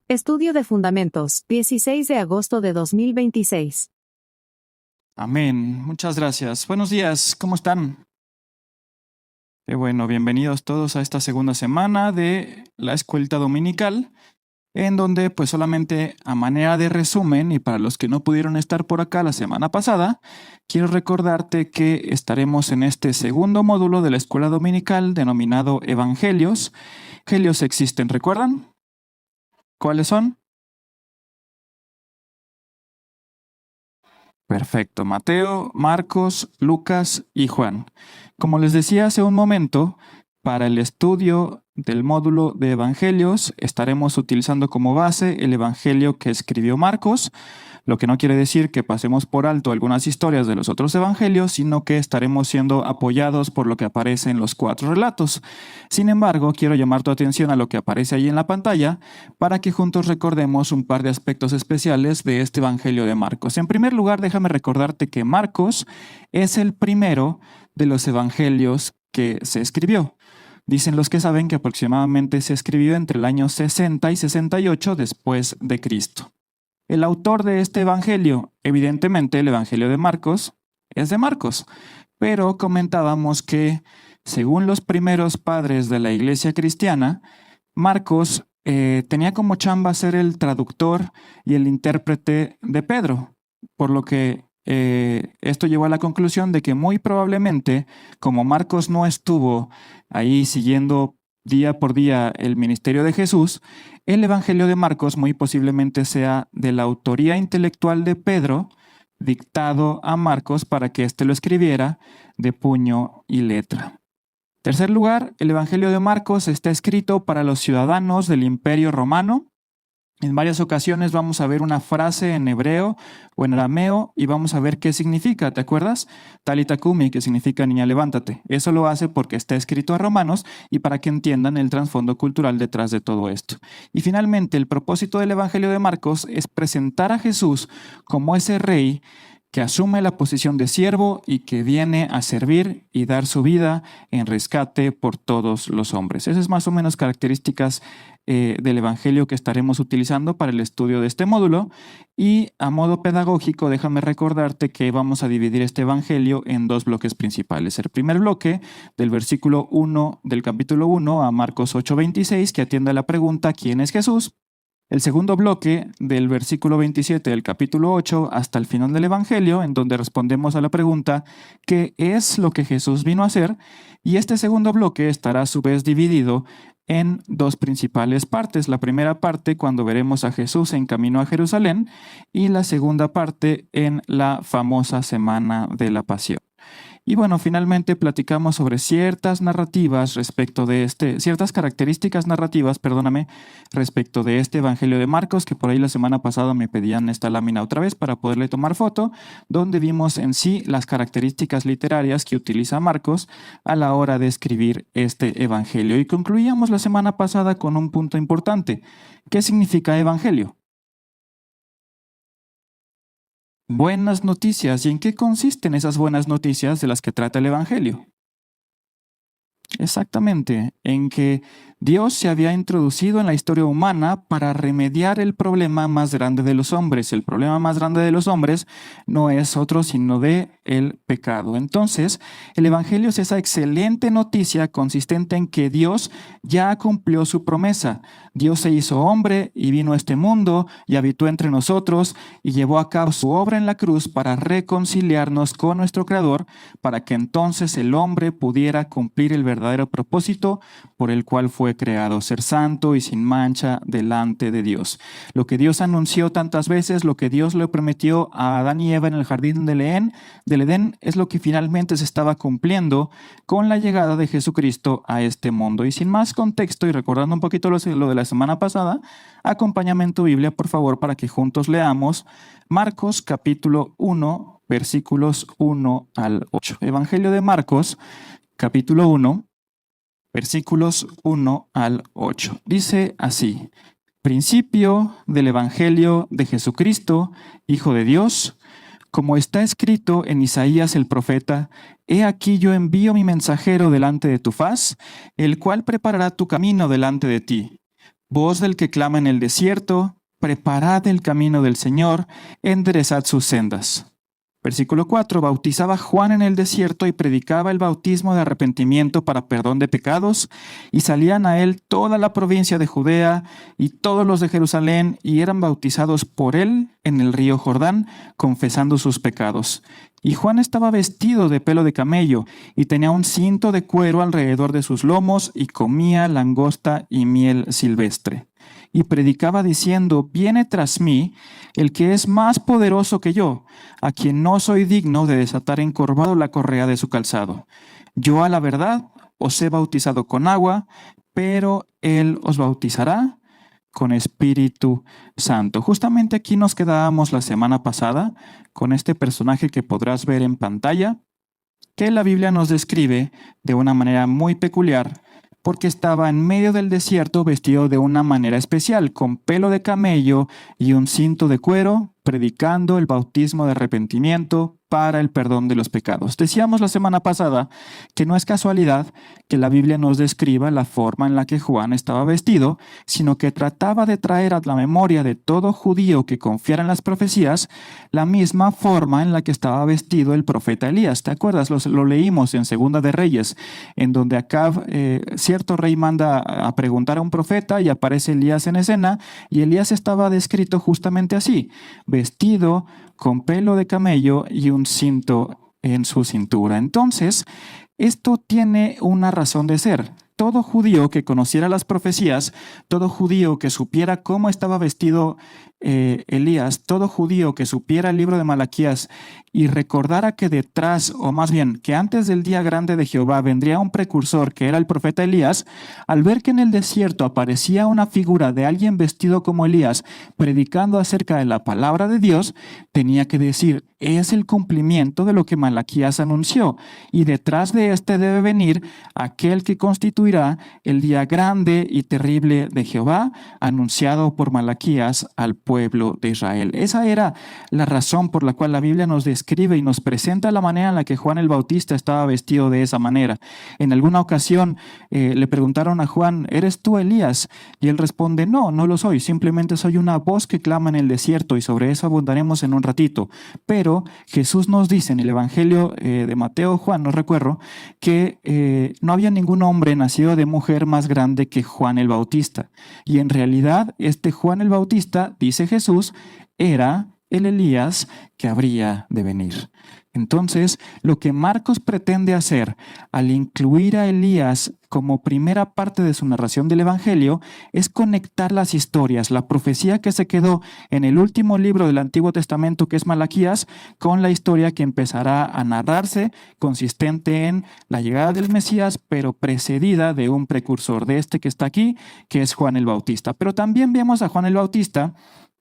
Estudio de Fundamentos, 16 de agosto de 2026. Amén. Muchas gracias. Buenos días. ¿Cómo están? Qué bueno, bienvenidos todos a esta segunda semana de la escuelita dominical, en donde pues solamente a manera de resumen y para los que no pudieron estar por acá la semana pasada, quiero recordarte que estaremos en este segundo módulo de la escuela dominical denominado Evangelios. Evangelios existen, ¿recuerdan? ¿Cuáles son? Perfecto, Mateo, Marcos, Lucas y Juan. Como les decía hace un momento, para el estudio del módulo de Evangelios estaremos utilizando como base el Evangelio que escribió Marcos, lo que no quiere decir que pasemos por alto algunas historias de los otros evangelios, sino que estaremos siendo apoyados por lo que aparece en los 4 relatos. Sin embargo, quiero llamar tu atención a lo que aparece ahí en la pantalla para que juntos recordemos un par de aspectos especiales de este evangelio de Marcos. En primer lugar, déjame recordarte que Marcos es el primero de los evangelios que se escribió. Dicen los que saben que aproximadamente se escribió entre el año 60 y 68 después de Cristo. El autor de este evangelio, evidentemente el evangelio de Marcos, es de Marcos, pero comentábamos que según los primeros padres de la iglesia cristiana, Marcos tenía como chamba ser el traductor y el intérprete de Pedro, por lo que esto llevó a la conclusión de que muy probablemente, como Marcos no estuvo ahí siguiendo día por día el ministerio de Jesús, el Evangelio de Marcos muy posiblemente sea de la autoría intelectual de Pedro, dictado a Marcos para que éste lo escribiera de puño y letra. Tercer lugar, el Evangelio de Marcos está escrito para los ciudadanos del Imperio Romano. En varias ocasiones vamos a ver una frase en hebreo o en arameo y vamos a ver qué significa, ¿te acuerdas? Talita Kumi, que significa niña levántate. Eso lo hace porque está escrito a romanos y para que entiendan el trasfondo cultural detrás de todo esto. Y finalmente, el propósito del Evangelio de Marcos es presentar a Jesús como ese rey que asume la posición de siervo y que viene a servir y dar su vida en rescate por todos los hombres. Esas es más o menos características del Evangelio que estaremos utilizando para el estudio de este módulo. Y a modo pedagógico, déjame recordarte que vamos a dividir este Evangelio en 2 bloques principales. El primer bloque, del versículo 1 del capítulo 1 a Marcos 8:26, que atiende a la pregunta ¿quién es Jesús? El segundo bloque, del versículo 27 del capítulo 8 hasta el final del Evangelio, en donde respondemos a la pregunta ¿qué es lo que Jesús vino a hacer? Y este segundo bloque estará a su vez dividido en 2 principales partes. La primera parte cuando veremos a Jesús en camino a Jerusalén y la segunda parte en la famosa Semana de la Pasión. Y bueno, finalmente platicamos sobre ciertas características narrativas, respecto de este Evangelio de Marcos, que por ahí la semana pasada me pedían esta lámina otra vez para poderle tomar foto, donde vimos en sí las características literarias que utiliza Marcos a la hora de escribir este Evangelio. Y concluíamos la semana pasada con un punto importante. ¿Qué significa Evangelio? Buenas noticias. ¿Y en qué consisten esas buenas noticias de las que trata el Evangelio? Exactamente, en que Dios se había introducido en la historia humana para remediar el problema más grande de los hombres. El problema más grande de los hombres no es otro sino de el pecado. Entonces, el Evangelio es esa excelente noticia consistente en que Dios ya cumplió su promesa. Dios se hizo hombre y vino a este mundo y habitó entre nosotros y llevó a cabo su obra en la cruz para reconciliarnos con nuestro Creador, para que entonces el hombre pudiera cumplir el verdadero propósito por el cual fue creado, ser santo y sin mancha delante de Dios. Lo que Dios anunció tantas veces, lo que Dios le prometió a Adán y Eva en el jardín del Edén, es lo que finalmente se estaba cumpliendo con la llegada de Jesucristo a este mundo. Y sin más contexto y recordando un poquito lo de la semana pasada, acompáñame en tu Biblia, por favor, para que juntos leamos Marcos capítulo 1, versículos 1 al 8. Evangelio de Marcos, capítulo 1, versículos 1 al 8. Dice así: principio del Evangelio de Jesucristo, Hijo de Dios, como está escrito en Isaías el profeta: he aquí yo envío mi mensajero delante de tu faz, el cual preparará tu camino delante de ti. Voz del que clama en el desierto, preparad el camino del Señor, enderezad sus sendas. Versículo 4. Bautizaba Juan en el desierto y predicaba el bautismo de arrepentimiento para perdón de pecados, y salían a él toda la provincia de Judea y todos los de Jerusalén, y eran bautizados por él en el río Jordán, confesando sus pecados. Y Juan estaba vestido de pelo de camello, y tenía un cinto de cuero alrededor de sus lomos, y comía langosta y miel silvestre. Y predicaba diciendo: viene tras mí el que es más poderoso que yo, a quien no soy digno de desatar encorvado la correa de su calzado. Yo a la verdad os he bautizado con agua, pero él os bautizará con Espíritu Santo. Justamente aquí nos quedábamos la semana pasada con este personaje que podrás ver en pantalla, que la Biblia nos describe de una manera muy peculiar, porque estaba en medio del desierto vestido de una manera especial, con pelo de camello y un cinto de cuero, predicando el bautismo de arrepentimiento para el perdón de los pecados. Decíamos la semana pasada que no es casualidad que la Biblia nos describa la forma en la que Juan estaba vestido, sino que trataba de traer a la memoria de todo judío que confiara en las profecías la misma forma en la que estaba vestido el profeta Elías. ¿Te acuerdas? Lo leímos en Segunda de Reyes, en donde Acab, cierto rey, manda a preguntar a un profeta y aparece Elías en escena, y Elías estaba descrito justamente así, vestido con pelo de camello y un cinto en su cintura. Entonces, esto tiene una razón de ser. Todo judío que conociera las profecías, todo judío que supiera cómo estaba vestido Elías, todo judío que supiera el libro de Malaquías y recordara que detrás, o más bien que antes del día grande de Jehová vendría un precursor que era el profeta Elías, al ver que en el desierto aparecía una figura de alguien vestido como Elías predicando acerca de la palabra de Dios, tenía que decir: es el cumplimiento de lo que Malaquías anunció, y detrás de este debe venir aquel que constituirá el día grande y terrible de Jehová, anunciado por Malaquías al pueblo de Israel. Esa era la razón por la cual la Biblia nos describe y nos presenta la manera en la que Juan el Bautista estaba vestido de esa manera. En alguna ocasión le preguntaron a Juan: ¿eres tú Elías? Y él responde: no, no lo soy, simplemente soy una voz que clama en el desierto, y sobre eso abundaremos en un ratito. Pero Jesús nos dice en el Evangelio de Mateo o Juan, no recuerdo, que no había ningún hombre nacido de mujer más grande que Juan el Bautista. Y en realidad este Juan el Bautista, dice Jesús, era el Elías que habría de venir. Entonces, lo que Marcos pretende hacer al incluir a Elías como primera parte de su narración del Evangelio es conectar las historias, la profecía que se quedó en el último libro del Antiguo Testamento, que es Malaquías, con la historia que empezará a narrarse, consistente en la llegada del Mesías, pero precedida de un precursor de este que está aquí, que es Juan el Bautista. Pero también vemos a Juan el Bautista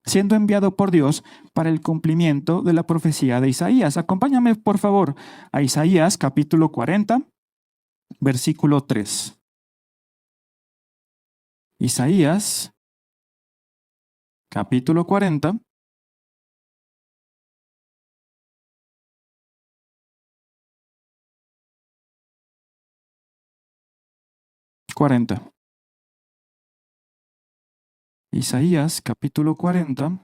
siendo enviado por Dios para el cumplimiento de la profecía de Isaías. Acompáñame, por favor, a Isaías capítulo 40, versículo 3. Isaías capítulo 40, Isaías capítulo 40.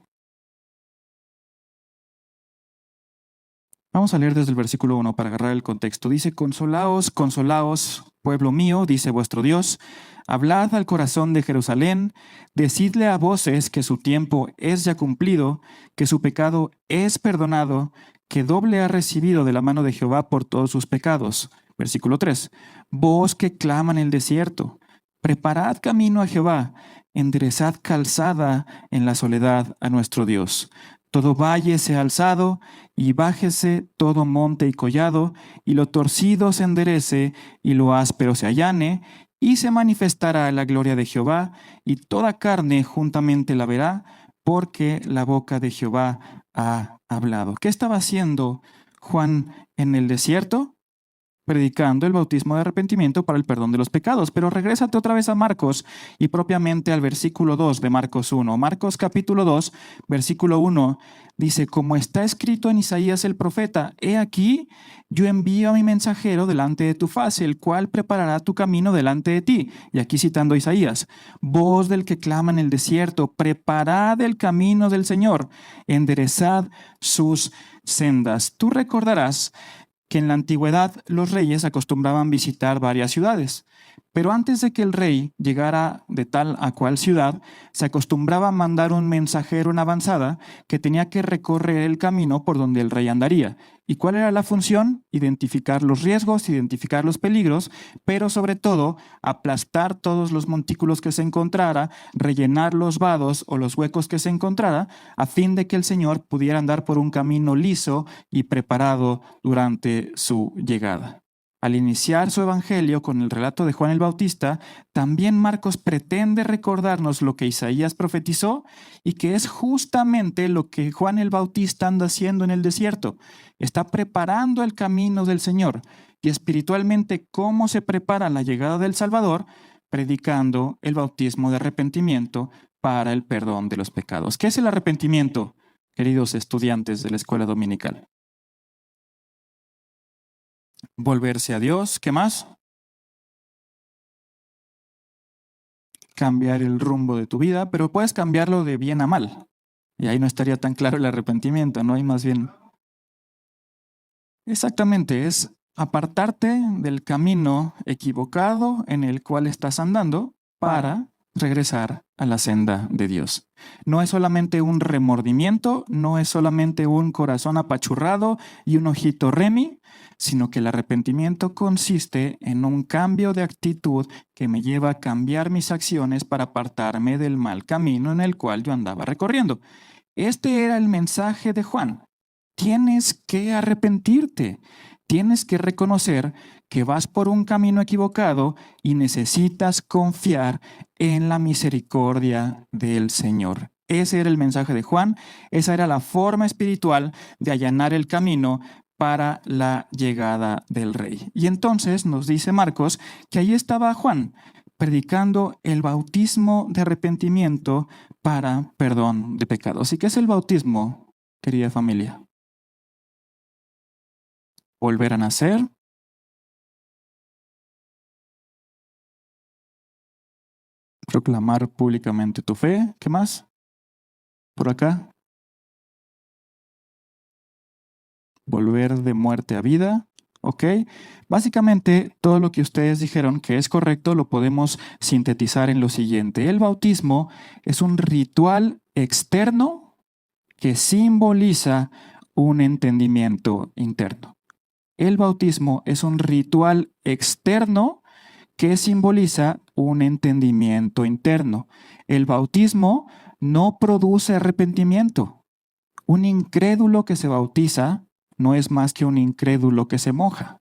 Vamos a leer desde el versículo 1 para agarrar el contexto. Dice: consolaos, consolaos, pueblo mío, dice vuestro Dios. Hablad al corazón de Jerusalén, decidle a voces que su tiempo es ya cumplido, que su pecado es perdonado, que doble ha recibido de la mano de Jehová por todos sus pecados. Versículo 3. Vos que claman en el desierto, preparad camino a Jehová, enderezad calzada en la soledad a nuestro Dios. Todo valle sea alzado, y bájese todo monte y collado, y lo torcido se enderece, y lo áspero se allane, y se manifestará la gloria de Jehová, y toda carne juntamente la verá, porque la boca de Jehová ha hablado. ¿Qué estaba haciendo Juan en el desierto? predicando el bautismo de arrepentimiento para el perdón de los pecados. Pero regrésate otra vez a Marcos y propiamente al versículo 2 de Marcos 1. Marcos capítulo 2, versículo 1 dice, como está escrito en Isaías el profeta, he aquí, yo envío a mi mensajero delante de tu faz, el cual preparará tu camino delante de ti. Y aquí citando a Isaías, voz del que clama en el desierto, preparad el camino del Señor, enderezad sus sendas. Tú recordarás que en la antigüedad los reyes acostumbraban visitar varias ciudades, pero antes de que el rey llegara de tal a cual ciudad, se acostumbraba a mandar un mensajero en avanzada que tenía que recorrer el camino por donde el rey andaría. ¿Y cuál era la función? Identificar los riesgos, identificar los peligros, pero sobre todo aplastar todos los montículos que se encontrara, rellenar los vados o los huecos que se encontrara, a fin de que el Señor pudiera andar por un camino liso y preparado durante su llegada. Al iniciar su evangelio con el relato de Juan el Bautista, también Marcos pretende recordarnos lo que Isaías profetizó y que es justamente lo que Juan el Bautista anda haciendo en el desierto. Está preparando el camino del Señor y espiritualmente cómo se prepara la llegada del Salvador, predicando el bautismo de arrepentimiento para el perdón de los pecados. ¿Qué es el arrepentimiento, queridos estudiantes de la escuela dominical? Volverse a Dios, ¿qué más? Cambiar el rumbo de tu vida, pero puedes cambiarlo de bien a mal. Y ahí no estaría tan claro el arrepentimiento, ¿no? Hay más bien... Exactamente, es apartarte del camino equivocado en el cual estás andando para regresar a la senda de Dios. No es solamente un remordimiento, no es solamente un corazón apachurrado y un ojito remi, sino que el arrepentimiento consiste en un cambio de actitud que me lleva a cambiar mis acciones para apartarme del mal camino en el cual yo andaba recorriendo. Este era el mensaje de Juan. Tienes que arrepentirte, tienes que reconocer que vas por un camino equivocado y necesitas confiar en la misericordia del Señor. Ese era el mensaje de Juan, esa era la forma espiritual de allanar el camino para la llegada del Rey. Y entonces nos dice Marcos que ahí estaba Juan, predicando el bautismo de arrepentimiento para perdón de pecados. ¿Y qué es el bautismo, querida familia? Volver a nacer, proclamar públicamente tu fe. ¿Qué más? Por acá. Volver de muerte a vida. ¿Ok? Básicamente, todo lo que ustedes dijeron que es correcto lo podemos sintetizar en lo siguiente. El bautismo es un ritual externo que simboliza un entendimiento interno. El bautismo es un ritual externo que simboliza un entendimiento interno. El bautismo no produce arrepentimiento. Un incrédulo que se bautiza no es más que un incrédulo que se moja.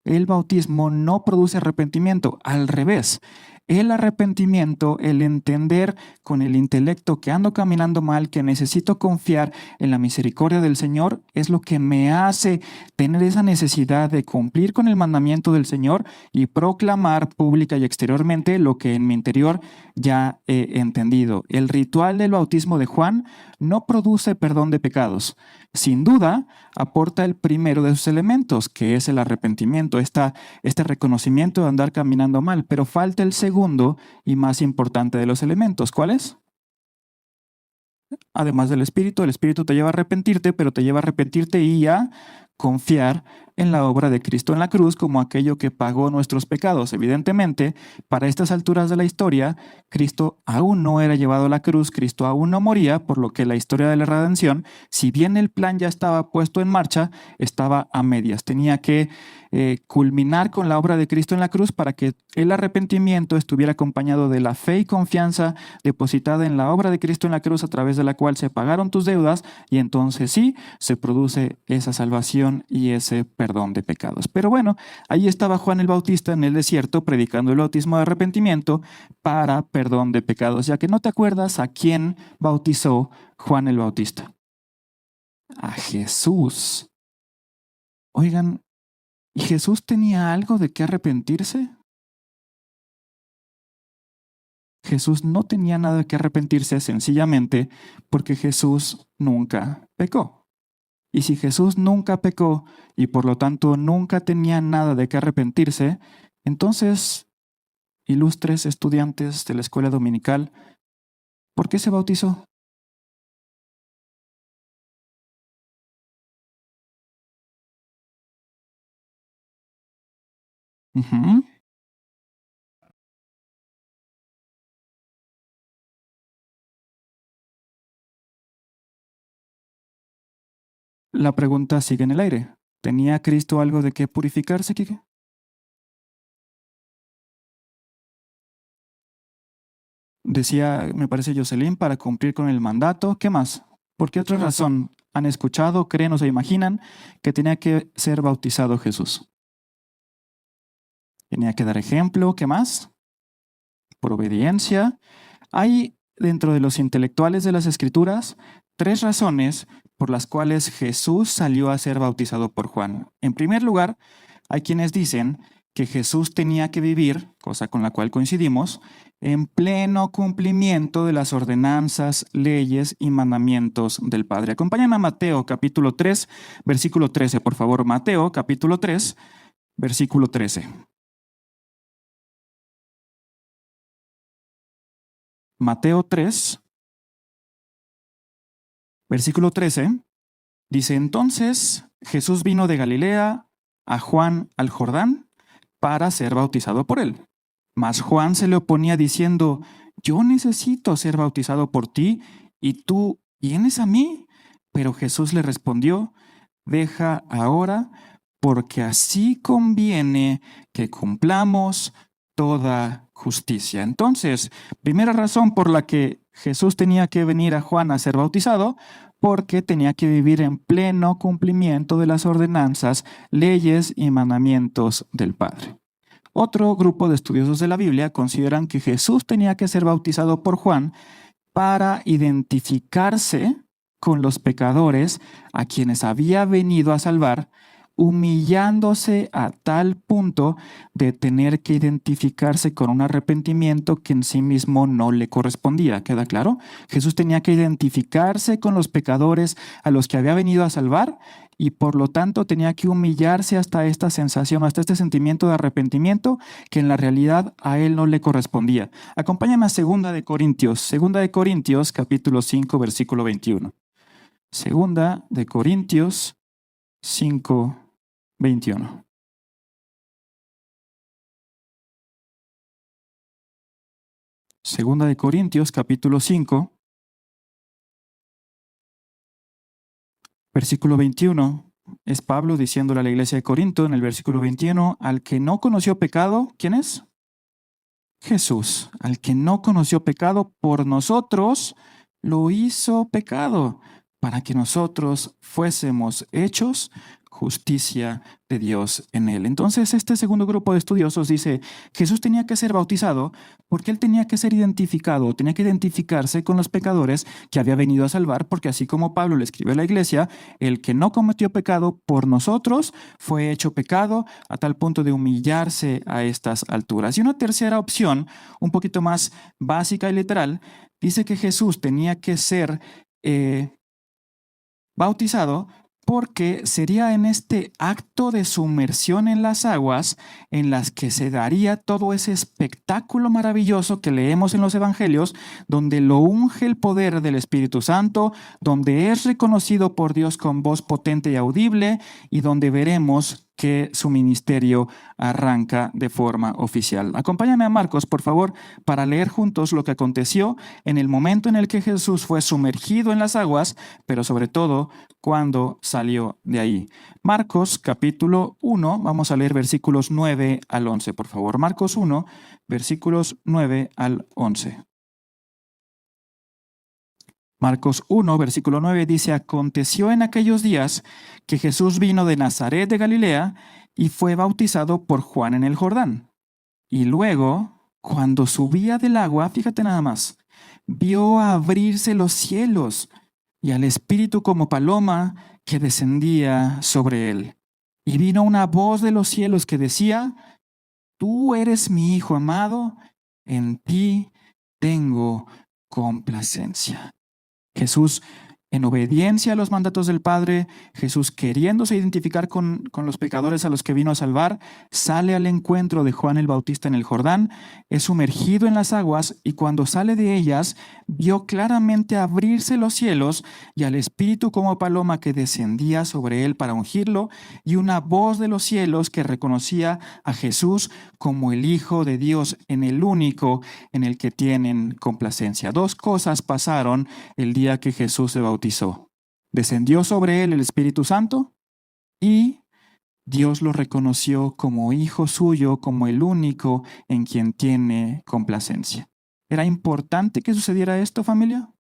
El bautismo no produce arrepentimiento, al revés. El arrepentimiento, el entender con el intelecto que ando caminando mal, que necesito confiar en la misericordia del Señor, es lo que me hace tener esa necesidad de cumplir con el mandamiento del Señor y proclamar pública y exteriormente lo que en mi interior ya he entendido. El ritual del bautismo de Juan no produce perdón de pecados. Sin duda, aporta el primero de sus elementos, que es el arrepentimiento, este reconocimiento de andar caminando mal, pero falta el segundo y más importante de los elementos. ¿Cuál es? Además del Espíritu, el Espíritu te lleva a arrepentirte, pero te lleva a arrepentirte y a confiar en la obra de Cristo en la cruz como aquello que pagó nuestros pecados. Evidentemente, para estas alturas de la historia, Cristo aún no era llevado a la cruz, Cristo aún no moría, por lo que la historia de la redención, si bien el plan ya estaba puesto en marcha, estaba a medias. Tenía que culminar con la obra de Cristo en la cruz para que el arrepentimiento estuviera acompañado de la fe y confianza depositada en la obra de Cristo en la cruz, a través de la cual se pagaron tus deudas, y entonces sí se produce esa salvación y ese perdón de pecados. Pero bueno, ahí estaba Juan el Bautista en el desierto predicando el bautismo de arrepentimiento para perdón de pecados, ya que no te acuerdas a quién bautizó Juan el Bautista. A Jesús. Oigan, ¿Y Jesús tenía algo de qué arrepentirse? Jesús no tenía nada de qué arrepentirse sencillamente porque Jesús nunca pecó. Y si Jesús nunca pecó y por lo tanto nunca tenía nada de qué arrepentirse, entonces, ilustres estudiantes de la escuela dominical, ¿por qué se bautizó? Ujú. La pregunta sigue en el aire. ¿Tenía Cristo algo de qué purificarse, Quique? Decía, me parece Jocelyn, para cumplir con el mandato. ¿Qué más? ¿Por qué otra razón han escuchado, creen o se imaginan que tenía que ser bautizado Jesús? Tenía que dar ejemplo. ¿Qué más? Por obediencia. Hay dentro de los intelectuales de las Escrituras tres razones por las cuales Jesús salió a ser bautizado por Juan. En primer lugar, hay quienes dicen que Jesús tenía que vivir, cosa con la cual coincidimos, en pleno cumplimiento de las ordenanzas, leyes y mandamientos del Padre. Acompáñame a Mateo capítulo 3, versículo 13, por favor. Mateo capítulo 3, versículo 13. Mateo 3, versículo 13. Dice, entonces Jesús vino de Galilea a Juan al Jordán para ser bautizado por él. Mas Juan se le oponía diciendo, yo necesito ser bautizado por ti y tú vienes a mí. Pero Jesús le respondió, deja ahora, porque así conviene que cumplamos toda justicia. Entonces, primera razón por la que Jesús tenía que venir a Juan a ser bautizado, porque tenía que vivir en pleno cumplimiento de las ordenanzas, leyes y mandamientos del Padre. Otro grupo de estudiosos de la Biblia consideran que Jesús tenía que ser bautizado por Juan para identificarse con los pecadores a quienes había venido a salvar, humillándose a tal punto de tener que identificarse con un arrepentimiento que en sí mismo no le correspondía. ¿Queda claro? Jesús tenía que identificarse con los pecadores a los que había venido a salvar y por lo tanto tenía que humillarse hasta esta sensación, hasta este sentimiento de arrepentimiento que en la realidad a él no le correspondía. Acompáñame a Segunda de Corintios capítulo 5 versículo 21. Segunda de Corintios 5, 21. Segunda de Corintios, capítulo 5, versículo 21. Es Pablo diciéndole a la iglesia de Corinto en el versículo 21, al que no conoció pecado, ¿quién es? Jesús. Al que no conoció pecado, por nosotros lo hizo pecado, para que nosotros fuésemos hechos justicia de Dios en él. Entonces, este segundo grupo de estudiosos dice, Jesús tenía que ser bautizado porque él tenía que ser identificado, tenía que identificarse con los pecadores que había venido a salvar, porque así como Pablo le escribe a la iglesia, el que no cometió pecado por nosotros fue hecho pecado a tal punto de humillarse a estas alturas. Y una tercera opción, un poquito más básica y literal, dice que Jesús tenía que ser bautizado porque sería en este acto de sumersión en las aguas en las que se daría todo ese espectáculo maravilloso que leemos en los evangelios, donde lo unge el poder del Espíritu Santo, donde es reconocido por Dios con voz potente y audible y donde veremos que su ministerio arranca de forma oficial. Acompáñame a Marcos, por favor, para leer juntos lo que aconteció en el momento en el que Jesús fue sumergido en las aguas, pero sobre todo cuando salió de ahí. Marcos capítulo 1, vamos a leer versículos 9 al 11, por favor. Marcos 1, versículos 9 al 11. Marcos 1, versículo 9 dice, aconteció en aquellos días que Jesús vino de Nazaret de Galilea y fue bautizado por Juan en el Jordán. Y luego, cuando subía del agua, fíjate nada más, vio abrirse los cielos y al Espíritu como paloma que descendía sobre él. Y vino una voz de los cielos que decía: Tú eres mi Hijo amado, en ti tengo complacencia. Jesús, en obediencia a los mandatos del Padre, Jesús queriéndose identificar con los pecadores a los que vino a salvar, sale al encuentro de Juan el Bautista en el Jordán, es sumergido en las aguas y cuando sale de ellas, vio claramente abrirse los cielos y al Espíritu como paloma que descendía sobre él para ungirlo y una voz de los cielos que reconocía a Jesús como el Hijo de Dios, en el único en el que tienen complacencia. Dos cosas pasaron el día que Jesús se bautizó. Descendió sobre él el Espíritu Santo y Dios lo reconoció como hijo suyo, como el único en quien tiene complacencia. ¿Era importante que sucediera esto, familia?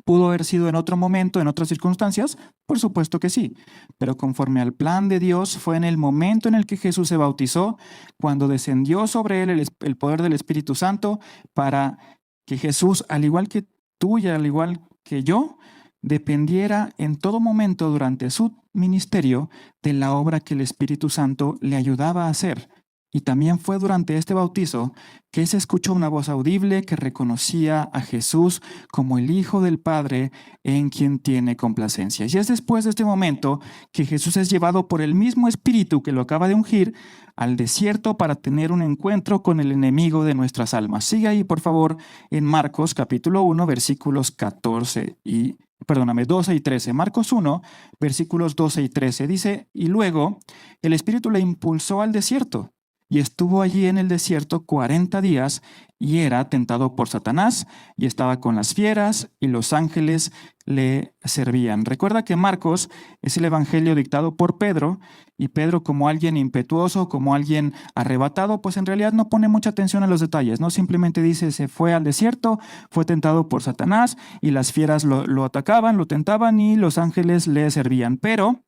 ¿Pudo haber sido en otro momento, en otras circunstancias? Por supuesto que sí, pero conforme al plan de Dios fue en el momento en el que Jesús se bautizó, cuando descendió sobre él el poder del Espíritu Santo para que Jesús, al igual que tú y al igual que yo, dependiera en todo momento durante su ministerio de la obra que el Espíritu Santo le ayudaba a hacer. Y también fue durante este bautizo que se escuchó una voz audible que reconocía a Jesús como el Hijo del Padre en quien tiene complacencia. Y es después de este momento que Jesús es llevado por el mismo Espíritu que lo acaba de ungir al desierto para tener un encuentro con el enemigo de nuestras almas. Sigue ahí, por favor, en Marcos capítulo 1, versículos 12 y 13. Marcos 1, versículos 12 y 13. Dice: Y luego el Espíritu le impulsó al desierto. Y estuvo allí en el desierto 40 días y era tentado por Satanás y estaba con las fieras y los ángeles le servían. Recuerda que Marcos es el evangelio dictado por Pedro y Pedro, como alguien impetuoso, como alguien arrebatado, pues en realidad no pone mucha atención a los detalles, ¿no? Simplemente dice: se fue al desierto, fue tentado por Satanás y las fieras lo atacaban, lo tentaban y los ángeles le servían. Pero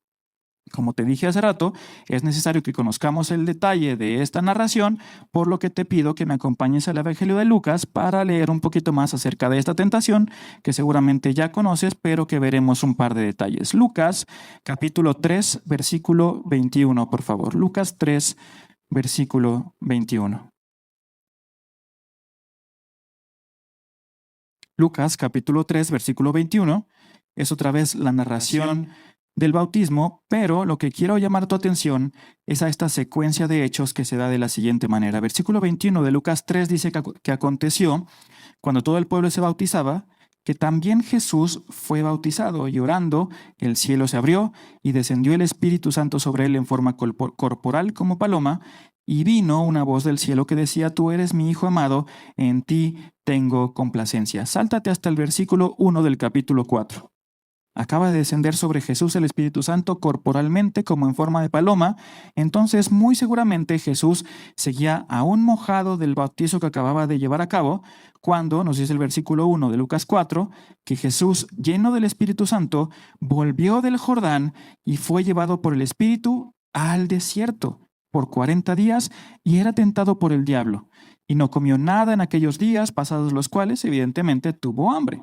como te dije hace rato, es necesario que conozcamos el detalle de esta narración, por lo que te pido que me acompañes al Evangelio de Lucas para leer un poquito más acerca de esta tentación, que seguramente ya conoces, pero que veremos un par de detalles. Lucas, capítulo 3, versículo 21, por favor. Lucas 3, versículo 21. Lucas, capítulo 3, versículo 21, es otra vez la narración del bautismo, pero lo que quiero llamar tu atención es a esta secuencia de hechos que se da de la siguiente manera. Versículo 21 de Lucas 3 dice que aconteció, cuando todo el pueblo se bautizaba, que también Jesús fue bautizado, y orando, el cielo se abrió, y descendió el Espíritu Santo sobre él en forma corporal como paloma, y vino una voz del cielo que decía: Tú eres mi Hijo amado, en ti tengo complacencia. Sáltate hasta el versículo 1 del capítulo 4. Acaba de descender sobre Jesús el Espíritu Santo corporalmente como en forma de paloma. Entonces, muy seguramente Jesús seguía aún mojado del bautizo que acababa de llevar a cabo, cuando, nos dice el versículo 1 de Lucas 4, que Jesús, lleno del Espíritu Santo, volvió del Jordán y fue llevado por el Espíritu al desierto por 40 días y era tentado por el diablo. Y no comió nada en aquellos días, pasados los cuales, evidentemente, tuvo hambre.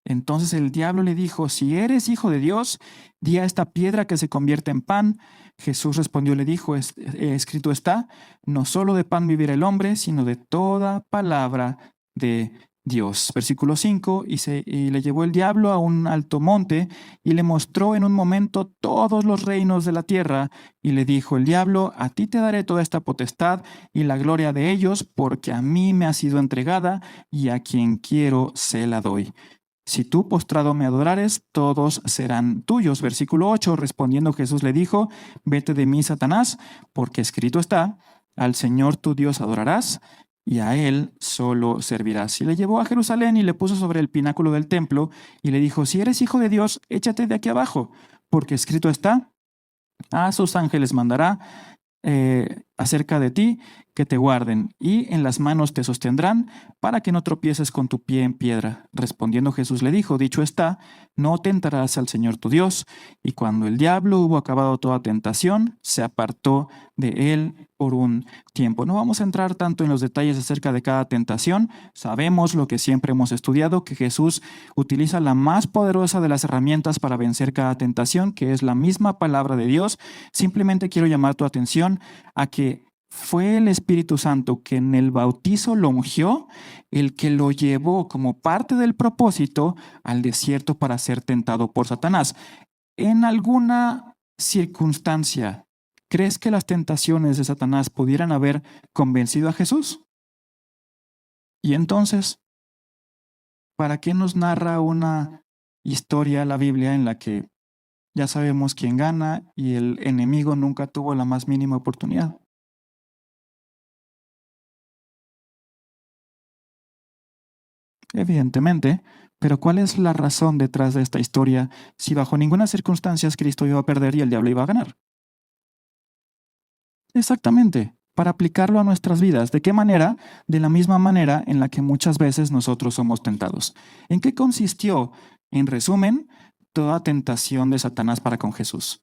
Entonces el diablo le dijo: Si eres hijo de Dios, di a esta piedra que se convierta en pan. Jesús respondió y le dijo: Escrito está, no solo de pan vivirá el hombre, sino de toda palabra de Dios. Versículo 5, y le llevó el diablo a un alto monte y le mostró en un momento todos los reinos de la tierra y le dijo el diablo: A ti te daré toda esta potestad y la gloria de ellos, porque a mí me ha sido entregada y a quien quiero se la doy. Si tú postrado me adorares, todos serán tuyos. Versículo 8, respondiendo Jesús le dijo: Vete de mí, Satanás, porque escrito está: Al Señor tu Dios adorarás y a Él solo servirás. Y le llevó a Jerusalén y le puso sobre el pináculo del templo y le dijo: Si eres hijo de Dios, échate de aquí abajo, porque escrito está: A sus ángeles mandará acerca de ti, que te guarden, y en las manos te sostendrán, para que no tropieces con tu pie en piedra. Respondiendo Jesús le dijo, dicho está, no tentarás al Señor tu Dios. Y cuando el diablo hubo acabado toda tentación, se apartó de él por un tiempo. No vamos a entrar tanto en los detalles acerca de cada tentación. Sabemos lo que siempre hemos estudiado, que Jesús utiliza la más poderosa de las herramientas para vencer cada tentación, que es la misma palabra de Dios. Simplemente quiero llamar tu atención a que fue el Espíritu Santo que en el bautizo lo ungió, el que lo llevó como parte del propósito al desierto para ser tentado por Satanás. En alguna circunstancia, ¿crees que las tentaciones de Satanás pudieran haber convencido a Jesús? Y entonces, ¿para qué nos narra una historia la Biblia en la que ya sabemos quién gana y el enemigo nunca tuvo la más mínima oportunidad? Evidentemente, pero ¿cuál es la razón detrás de esta historia si bajo ninguna circunstancia Cristo iba a perder y el diablo iba a ganar? Exactamente, para aplicarlo a nuestras vidas. ¿De qué manera? De la misma manera en la que muchas veces nosotros somos tentados. ¿En qué consistió, en resumen, toda tentación de Satanás para con Jesús?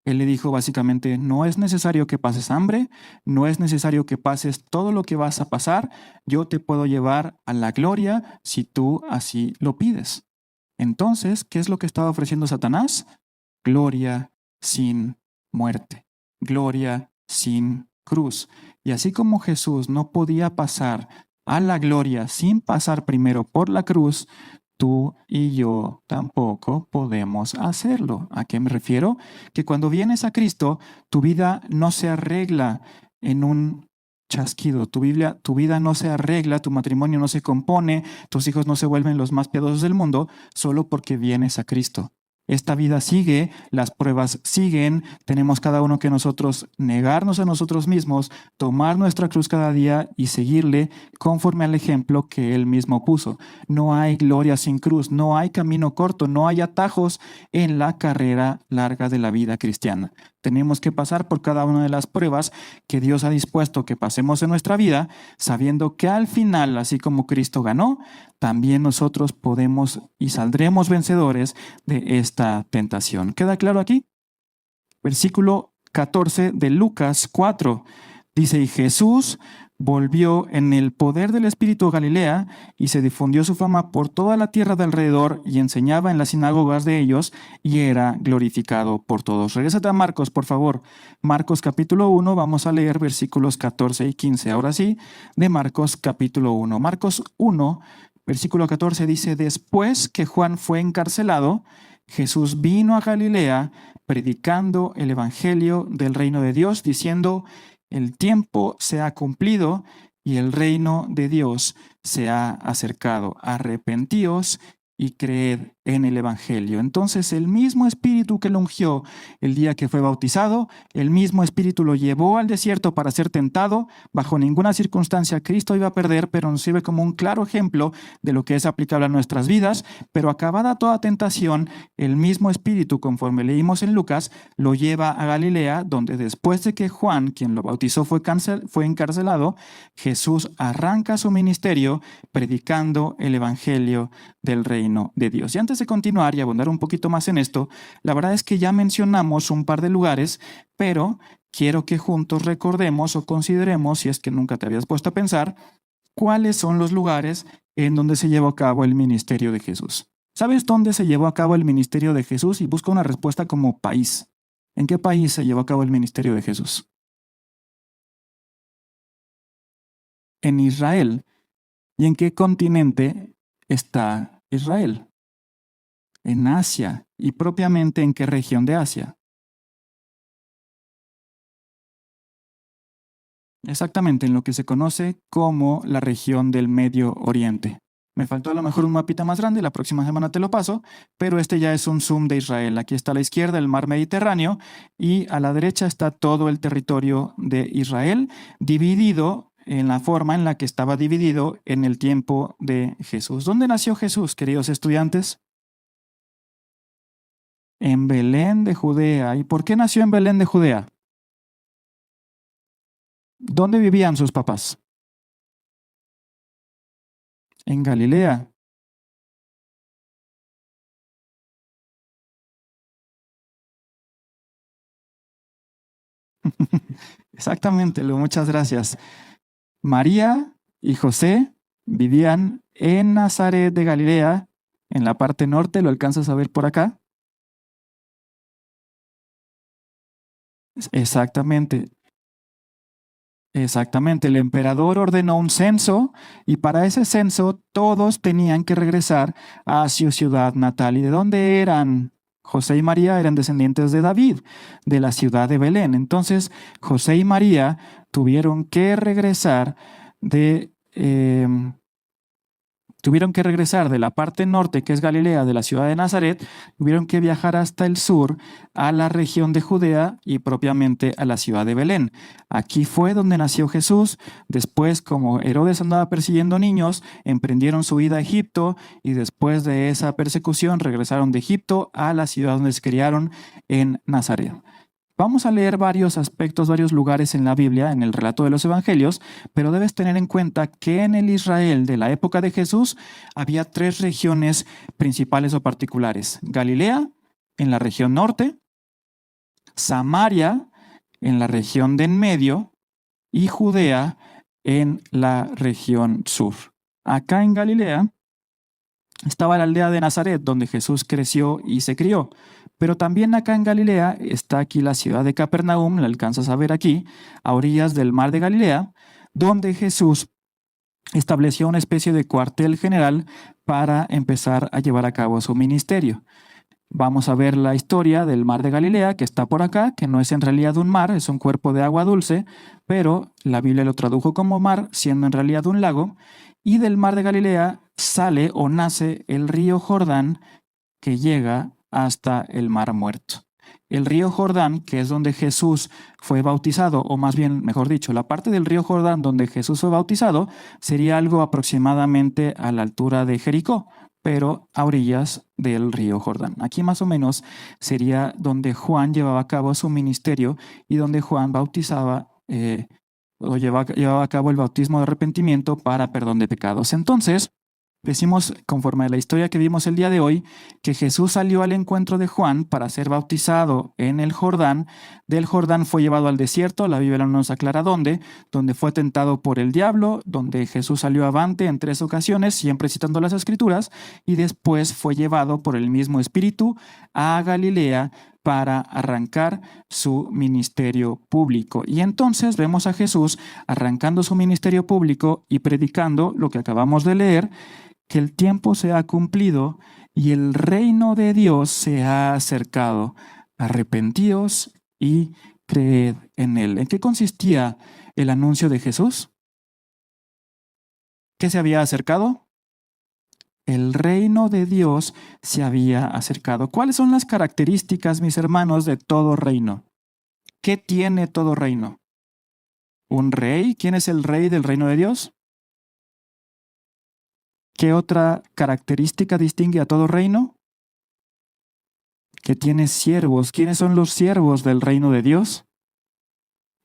Él le dijo básicamente, no es necesario que pases hambre, no es necesario que pases todo lo que vas a pasar, yo te puedo llevar a la gloria si tú así lo pides. Entonces, ¿qué es lo que estaba ofreciendo Satanás? Gloria sin muerte, gloria sin cruz. Y así como Jesús no podía pasar a la gloria sin pasar primero por la cruz, tú y yo tampoco podemos hacerlo. ¿A qué me refiero? Que cuando vienes a Cristo, tu vida no se arregla en un chasquido. Tu vida no se arregla, tu matrimonio no se compone, tus hijos no se vuelven los más piadosos del mundo solo porque vienes a Cristo. Esta vida sigue, las pruebas siguen, tenemos cada uno que nosotros negarnos a nosotros mismos, tomar nuestra cruz cada día y seguirle conforme al ejemplo que Él mismo puso. No hay gloria sin cruz, no hay camino corto, no hay atajos en la carrera larga de la vida cristiana. Tenemos que pasar por cada una de las pruebas que Dios ha dispuesto que pasemos en nuestra vida, sabiendo que al final, así como Cristo ganó, también nosotros podemos y saldremos vencedores de esta tentación. ¿Queda claro aquí? Versículo 14 de Lucas 4. Dice, y Jesús volvió en el poder del Espíritu a Galilea y se difundió su fama por toda la tierra de alrededor y enseñaba en las sinagogas de ellos y era glorificado por todos. Regrésate a Marcos, por favor. Marcos capítulo 1, vamos a leer versículos 14 y 15. Ahora sí, de Marcos capítulo 1. Marcos 1, versículo 14 dice, después que Juan fue encarcelado, Jesús vino a Galilea predicando el evangelio del reino de Dios, diciendo, el tiempo se ha cumplido y el reino de Dios se ha acercado. Arrepentíos y creed en el evangelio. Entonces el mismo Espíritu que lo ungió el día que fue bautizado, el mismo Espíritu lo llevó al desierto para ser tentado. Bajo ninguna circunstancia Cristo iba a perder, pero nos sirve como un claro ejemplo de lo que es aplicable a nuestras vidas. Pero acabada toda tentación, el mismo Espíritu, conforme leímos en Lucas, lo lleva a Galilea, donde después de que Juan, quien lo bautizó, fue encarcelado, Jesús arranca su ministerio predicando el evangelio del reino de Dios. Y antes de continuar y abundar un poquito más en esto, la verdad es que ya mencionamos un par de lugares, pero quiero que juntos recordemos o consideremos, si es que nunca te habías puesto a pensar, cuáles son los lugares en donde se llevó a cabo el ministerio de Jesús. ¿Sabes dónde se llevó a cabo el ministerio de Jesús? Y busca una respuesta como país. ¿En qué país se llevó a cabo el ministerio de Jesús? En Israel. ¿Y en qué continente está Israel? En Asia. ¿Y propiamente en qué región de Asia? Exactamente, en lo que se conoce como la región del Medio Oriente. Me faltó a lo mejor un mapita más grande, la próxima semana te lo paso, pero este ya es un zoom de Israel. Aquí está a la izquierda el mar Mediterráneo y a la derecha está todo el territorio de Israel, dividido en la forma en la que estaba dividido en el tiempo de Jesús. ¿Dónde nació Jesús, queridos estudiantes? En Belén de Judea. ¿Y por qué nació en Belén de Judea? ¿Dónde vivían sus papás? En Galilea. Exactamente, muchas gracias. María y José vivían en Nazaret de Galilea, en la parte norte, ¿lo alcanzas a ver por acá? Exactamente, exactamente. El emperador ordenó un censo y para ese censo todos tenían que regresar a su ciudad natal. ¿Y de dónde eran? José y María eran descendientes de David, de la ciudad de Belén. Entonces, José y María tuvieron que regresar de, tuvieron que regresar de la parte norte, que es Galilea, de la ciudad de Nazaret, tuvieron que viajar hasta el sur, a la región de Judea y propiamente a la ciudad de Belén. Aquí fue donde nació Jesús. Después, como Herodes andaba persiguiendo niños, emprendieron su ida a Egipto y después de esa persecución regresaron de Egipto a la ciudad donde se criaron en Nazaret. Vamos a leer varios aspectos, varios lugares en la Biblia, en el relato de los evangelios, pero debes tener en cuenta que en el Israel de la época de Jesús había tres regiones principales o particulares. Galilea, en la región norte, Samaria, en la región de en medio, y Judea, en la región sur. Acá en Galilea estaba la aldea de Nazaret, donde Jesús creció y se crió. Pero también acá en Galilea está aquí la ciudad de Capernaum, la alcanzas a ver aquí, a orillas del mar de Galilea, donde Jesús estableció una especie de cuartel general para empezar a llevar a cabo su ministerio. Vamos a ver la historia del mar de Galilea, que está por acá, que no es en realidad un mar, es un cuerpo de agua dulce, pero la Biblia lo tradujo como mar, siendo en realidad un lago. Y del mar de Galilea sale o nace el río Jordán, que llega hasta el Mar Muerto. El río Jordán, que es donde Jesús fue bautizado, o más bien, mejor dicho, la parte del río Jordán donde Jesús fue bautizado, sería algo aproximadamente a la altura de Jericó, pero a orillas del río Jordán. Aquí más o menos sería donde Juan llevaba a cabo su ministerio y donde Juan bautizaba o llevaba a cabo el bautismo de arrepentimiento para perdón de pecados. Entonces, decimos, conforme a la historia que vimos el día de hoy, que Jesús salió al encuentro de Juan para ser bautizado en el Jordán. Del Jordán fue llevado al desierto, la Biblia no nos aclara dónde, donde fue tentado por el diablo, donde Jesús salió avante en 3 ocasiones, siempre citando las Escrituras, y después fue llevado por el mismo Espíritu a Galilea para arrancar su ministerio público. Y entonces vemos a Jesús arrancando su ministerio público y predicando lo que acabamos de leer, que el tiempo se ha cumplido y el reino de Dios se ha acercado. Arrepentíos y creed en él. ¿En qué consistía el anuncio de Jesús? ¿Qué se había acercado? El reino de Dios se había acercado. ¿Cuáles son las características, mis hermanos, de todo reino? ¿Qué tiene todo reino? ¿Un rey? ¿Quién es el rey del reino de Dios? ¿Qué otra característica distingue a todo reino? Que tiene siervos. ¿Quiénes son los siervos del reino de Dios?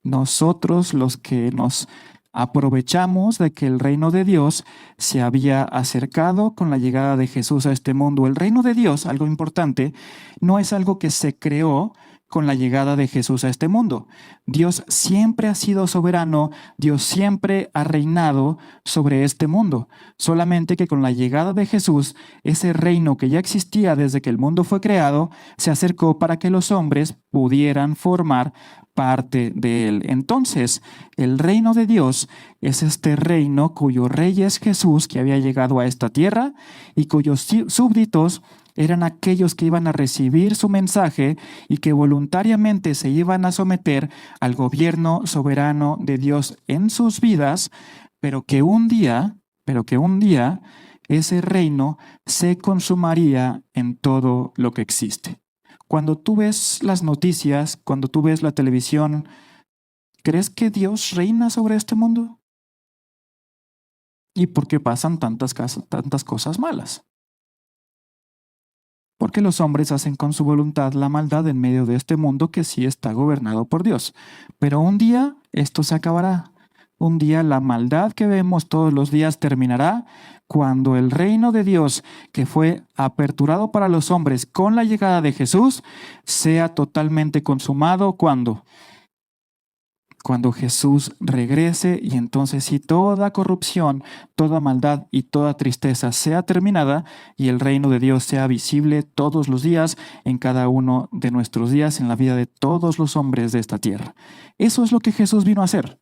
Nosotros, los que nos aprovechamos de que el reino de Dios se había acercado con la llegada de Jesús a este mundo. El reino de Dios, algo importante, no es algo que se creó con la llegada de Jesús a este mundo. Dios siempre ha sido soberano, Dios siempre ha reinado sobre este mundo. Solamente que con la llegada de Jesús, ese reino que ya existía desde que el mundo fue creado, se acercó para que los hombres pudieran formar parte de él. Entonces, el reino de Dios es este reino cuyo rey es Jesús, que había llegado a esta tierra y cuyos súbditos eran aquellos que iban a recibir su mensaje y que voluntariamente se iban a someter al gobierno soberano de Dios en sus vidas, pero que un día ese reino se consumaría en todo lo que existe. Cuando tú ves las noticias, cuando tú ves la televisión, ¿crees que Dios reina sobre este mundo? ¿Y por qué pasan tantas cosas malas? porque los hombres hacen con su voluntad la maldad en medio de este mundo que sí está gobernado por Dios. Pero un día esto se acabará. Un día la maldad que vemos todos los días terminará cuando el reino de Dios, que fue aperturado para los hombres con la llegada de Jesús, sea totalmente consumado. ¿Cuándo? Cuando Jesús regrese, y entonces si toda corrupción, toda maldad y toda tristeza sea terminada y el reino de Dios sea visible todos los días en cada uno de nuestros días en la vida de todos los hombres de esta tierra. Eso es lo que Jesús vino a hacer.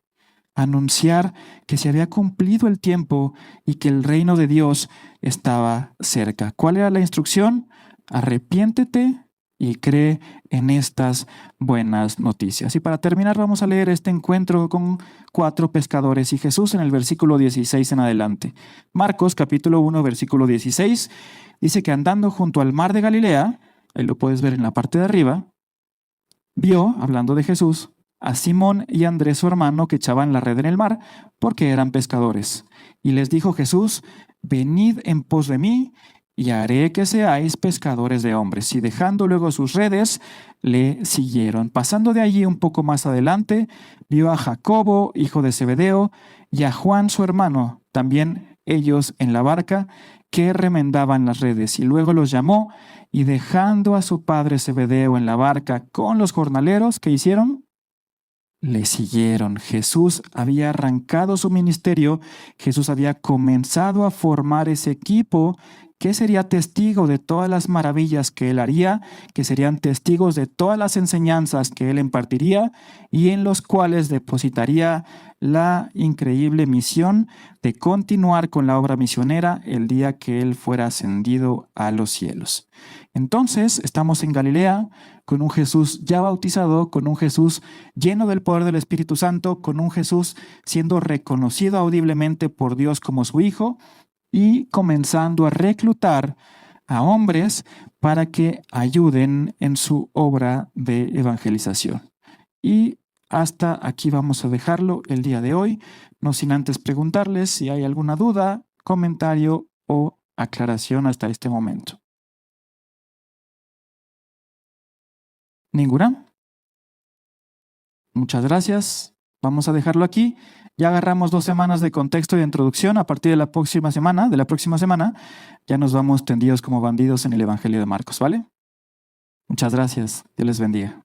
Anunciar que se había cumplido el tiempo y que el reino de Dios estaba cerca. ¿Cuál era la instrucción? Arrepiéntete y cree en estas buenas noticias. Y para terminar vamos a leer este encuentro con 4 pescadores y Jesús en el versículo 16 en adelante. Marcos capítulo 1 versículo 16 dice que andando junto al mar de Galilea, ahí lo puedes ver en la parte de arriba, vio, hablando de Jesús, a Simón y Andrés su hermano que echaban la red en el mar porque eran pescadores. Y les dijo Jesús, venid en pos de mí y haré que seáis pescadores de hombres. Y dejando luego sus redes, le siguieron. Pasando de allí un poco más adelante, vio a Jacobo, hijo de Zebedeo, y a Juan su hermano, también ellos en la barca, que remendaban las redes. Y luego los llamó, y dejando a su padre Zebedeo en la barca con los jornaleros, ¿qué hicieron? Le siguieron. Jesús había arrancado su ministerio, Jesús había comenzado a formar ese equipo que sería testigo de todas las maravillas que él haría, que serían testigos de todas las enseñanzas que él impartiría y en los cuales depositaría la increíble misión de continuar con la obra misionera el día que él fuera ascendido a los cielos. Entonces, estamos en Galilea con un Jesús ya bautizado, con un Jesús lleno del poder del Espíritu Santo, con un Jesús siendo reconocido audiblemente por Dios como su Hijo, y comenzando a reclutar a hombres para que ayuden en su obra de evangelización. Y hasta aquí vamos a dejarlo el día de hoy, no sin antes preguntarles si hay alguna duda, comentario o aclaración hasta este momento. ¿Ninguna? Muchas gracias. Vamos a dejarlo aquí. Ya agarramos 2 semanas de contexto y de introducción. A partir de la próxima semana, ya nos vamos tendidos como bandidos en el Evangelio de Marcos, ¿vale? Muchas gracias. Dios les bendiga.